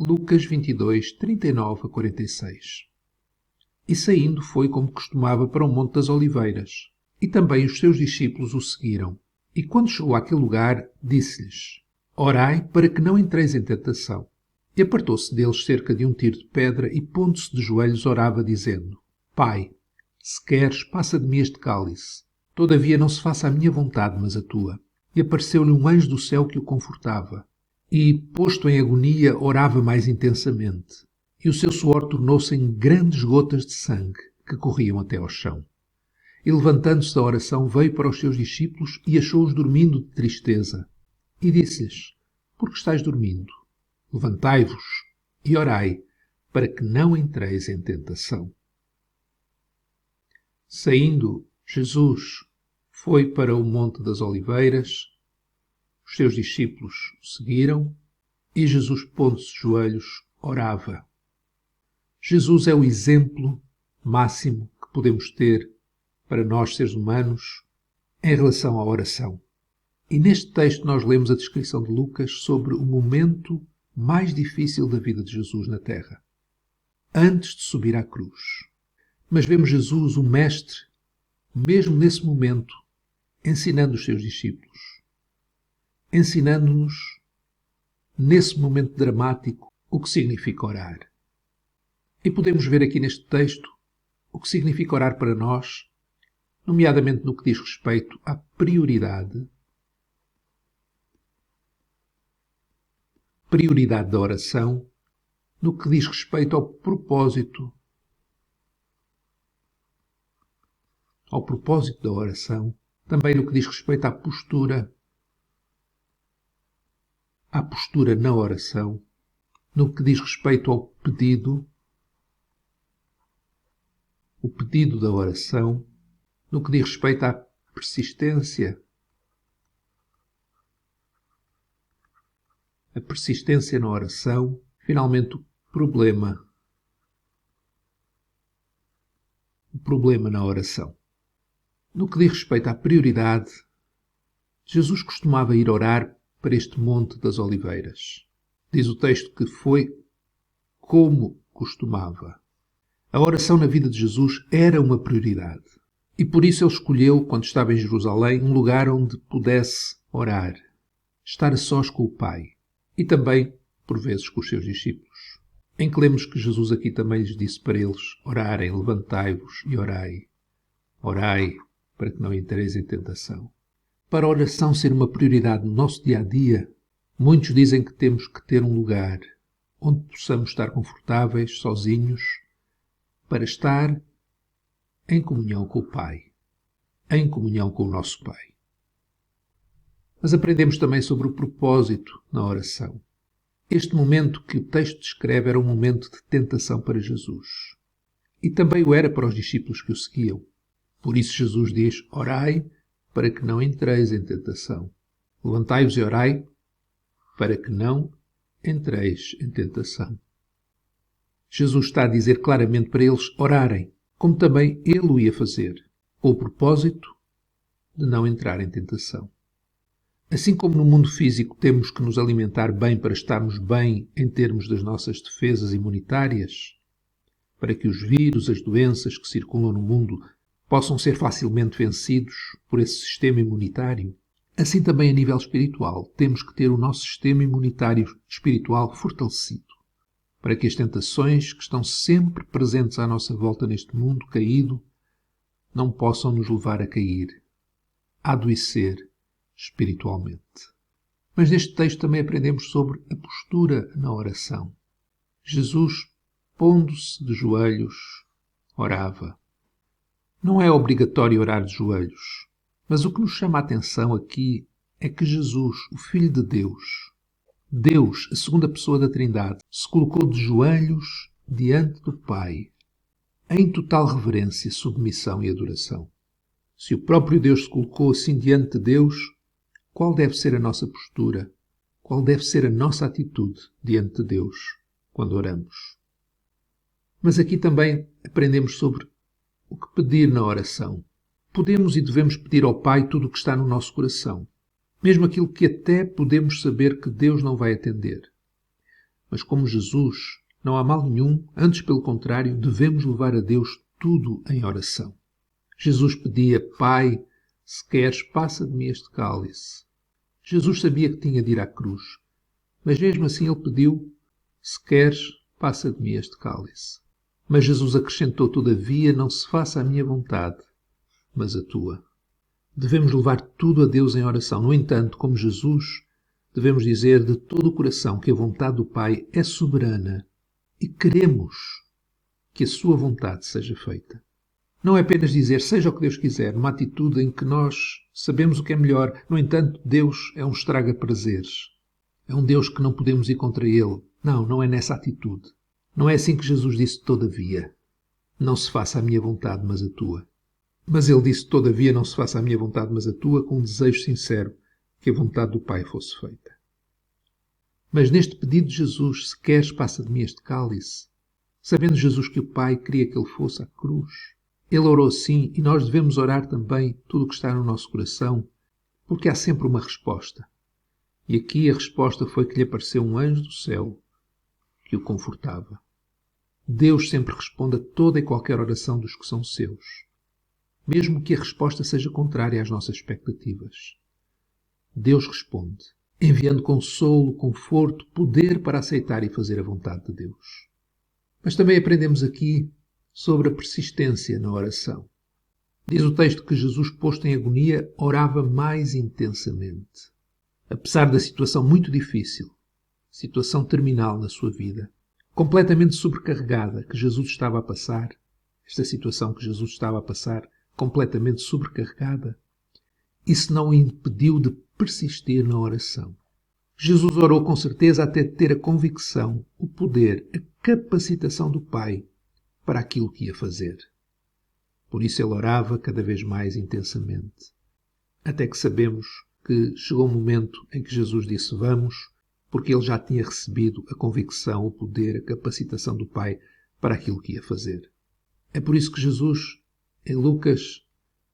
Lucas 22, 39 a 46. E saindo foi como costumava para o Monte das Oliveiras, e também os seus discípulos o seguiram. E quando chegou àquele lugar, disse-lhes: Orai para que não entreis em tentação. E apartou-se deles cerca de um tiro de pedra e, pondo-se de joelhos, orava, dizendo: Pai, se queres, passa de mim este cálice. Todavia não se faça a minha vontade, mas a tua. E apareceu-lhe um anjo do céu que o confortava. E, posto em agonia, orava mais intensamente. E o seu suor tornou-se em grandes gotas de sangue que corriam até ao chão. E, levantando-se da oração, veio para os seus discípulos e achou-os dormindo de tristeza. E disse-lhes: Por que estáis dormindo? Levantai-vos e orai, para que não entreis em tentação. Saindo, Jesus foi para o Monte das Oliveiras, os seus discípulos o seguiram, e Jesus, pondo-se de joelhos, orava. Jesus é o exemplo máximo que podemos ter para nós, seres humanos, em relação à oração. E neste texto nós lemos a descrição de Lucas sobre o momento mais difícil da vida de Jesus na Terra, antes de subir à cruz. Mas vemos Jesus, o Mestre, mesmo nesse momento, ensinando os seus discípulos, ensinando-nos, nesse momento dramático, o que significa orar. E podemos ver aqui neste texto o que significa orar para nós, nomeadamente no que diz respeito à prioridade da oração, no que diz respeito ao propósito da oração, também no que diz respeito à postura na oração, no que diz respeito ao pedido, o pedido da oração, no que diz respeito à persistência, a persistência na oração, finalmente o problema na oração. No que diz respeito à prioridade, Jesus costumava ir orar para este Monte das Oliveiras. Diz o texto que foi como costumava. A oração na vida de Jesus era uma prioridade. E por isso ele escolheu, quando estava em Jerusalém, um lugar onde pudesse orar, estar a sós com o Pai. E também, por vezes, com os seus discípulos. Em que lemos que Jesus aqui também lhes disse para eles: orarem, levantai-vos e orai. Orai, para que não entreis em tentação. Para a oração ser uma prioridade no nosso dia-a-dia, muitos dizem que temos que ter um lugar onde possamos estar confortáveis, sozinhos, para estar em comunhão com o Pai, em comunhão com o nosso Pai. Mas aprendemos também sobre o propósito na oração. Este momento que o texto descreve era um momento de tentação para Jesus. E também o era para os discípulos que o seguiam. Por isso Jesus diz: orai para que não entreis em tentação. Levantai-vos e orai para que não entreis em tentação. Jesus está a dizer claramente para eles orarem, como também ele o ia fazer, com o propósito de não entrar em tentação. Assim como no mundo físico temos que nos alimentar bem para estarmos bem em termos das nossas defesas imunitárias, para que os vírus, as doenças que circulam no mundo possam ser facilmente vencidos por esse sistema imunitário, assim também a nível espiritual temos que ter o nosso sistema imunitário espiritual fortalecido, para que as tentações que estão sempre presentes à nossa volta neste mundo caído não possam nos levar a cair, a adoecer espiritualmente. Mas neste texto também aprendemos sobre a postura na oração. Jesus, pondo-se de joelhos, orava. Não é obrigatório orar de joelhos, mas o que nos chama a atenção aqui é que Jesus, o Filho de Deus, a segunda pessoa da Trindade, se colocou de joelhos diante do Pai, em total reverência, submissão e adoração. Se o próprio Deus se colocou assim diante de Deus, qual deve ser a nossa postura? Qual deve ser a nossa atitude diante de Deus quando oramos? Mas aqui também aprendemos sobre o que pedir na oração. Podemos e devemos pedir ao Pai tudo o que está no nosso coração, mesmo aquilo que até podemos saber que Deus não vai atender. Mas como Jesus, não há mal nenhum, antes pelo contrário, devemos levar a Deus tudo em oração. Jesus pedia: Pai, se queres, passa de mim este cálice. Jesus sabia que tinha de ir à cruz, mas mesmo assim ele pediu: se queres, passa de mim este cálice. Mas Jesus acrescentou: todavia, não se faça a minha vontade, mas a tua. Devemos levar tudo a Deus em oração. No entanto, como Jesus, devemos dizer de todo o coração que a vontade do Pai é soberana e queremos que a sua vontade seja feita. Não é apenas dizer seja o que Deus quiser, numa atitude em que nós sabemos o que é melhor. No entanto, Deus é um estraga-prazeres. É um Deus que não podemos ir contra Ele. Não, não é nessa atitude. Não é assim que Jesus disse: todavia, não se faça a minha vontade, mas a tua. Mas ele disse: todavia, não se faça a minha vontade, mas a tua, com um desejo sincero que a vontade do Pai fosse feita. Mas neste pedido de Jesus: se queres, passa de mim este cálice, sabendo Jesus que o Pai queria que ele fosse à cruz, ele orou assim, e nós devemos orar também tudo o que está no nosso coração, porque há sempre uma resposta. E aqui a resposta foi que lhe apareceu um anjo do céu que o confortava. Deus sempre responde a toda e qualquer oração dos que são seus, mesmo que a resposta seja contrária às nossas expectativas. Deus responde, enviando consolo, conforto, poder para aceitar e fazer a vontade de Deus. Mas também aprendemos aqui sobre a persistência na oração. Diz o texto que Jesus, posto em agonia, orava mais intensamente. Apesar da situação muito difícil, situação terminal na sua vida, completamente sobrecarregada que Jesus estava a passar, esta situação que Jesus estava a passar, completamente sobrecarregada, isso não o impediu de persistir na oração. Jesus orou com certeza até ter a convicção, o poder, a capacitação do Pai para aquilo que ia fazer. Por isso ele orava cada vez mais intensamente. Até que sabemos que chegou um momento em que Jesus disse vamos, porque ele já tinha recebido a convicção, o poder, a capacitação do Pai para aquilo que ia fazer. É por isso que Jesus, em Lucas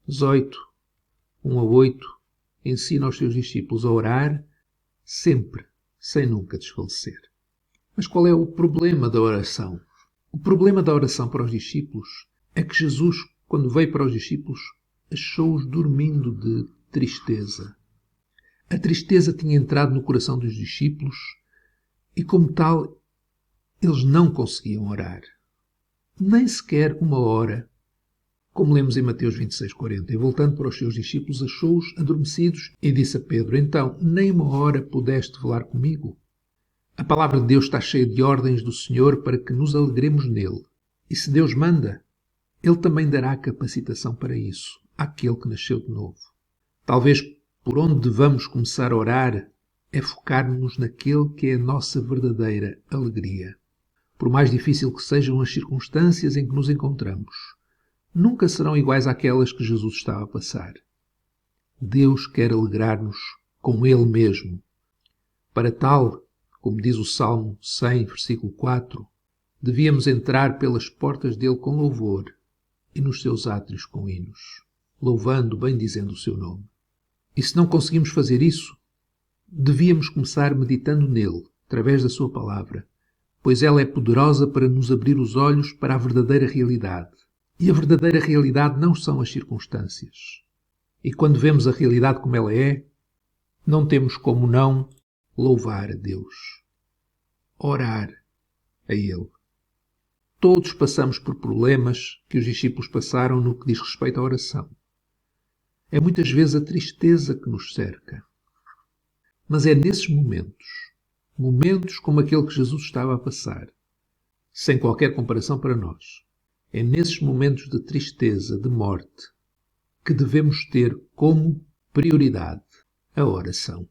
18, 1 a 8, ensina aos seus discípulos a orar sempre, sem nunca desfalecer. Mas qual é o problema da oração? O problema da oração para os discípulos é que Jesus, quando veio para os discípulos, achou-os dormindo de tristeza. A tristeza tinha entrado no coração dos discípulos e, como tal, eles não conseguiam orar. Nem sequer uma hora, como lemos em Mateus 26:40. E voltando para os seus discípulos, achou-os adormecidos e disse a Pedro: então, nem uma hora pudeste velar comigo? A palavra de Deus está cheia de ordens do Senhor para que nos alegremos nele. E se Deus manda, ele também dará a capacitação para isso, àquele que nasceu de novo. Talvez por onde devamos começar a orar é focar-nos naquele que é a nossa verdadeira alegria. Por mais difícil que sejam as circunstâncias em que nos encontramos, nunca serão iguais àquelas que Jesus estava a passar. Deus quer alegrar-nos com Ele mesmo. Para tal, como diz o Salmo 100, versículo 4, devíamos entrar pelas portas dele com louvor e nos seus átrios com hinos, louvando, bendizendo o seu nome. E se não conseguimos fazer isso, devíamos começar meditando nele, através da sua palavra, pois ela é poderosa para nos abrir os olhos para a verdadeira realidade. E a verdadeira realidade não são as circunstâncias. E quando vemos a realidade como ela é, não temos como não louvar a Deus, orar a Ele. Todos passamos por problemas que os discípulos passaram no que diz respeito à oração. É muitas vezes a tristeza que nos cerca. Mas é nesses momentos como aquele que Jesus estava a passar, sem qualquer comparação para nós, é nesses momentos de tristeza, de morte, que devemos ter como prioridade a oração.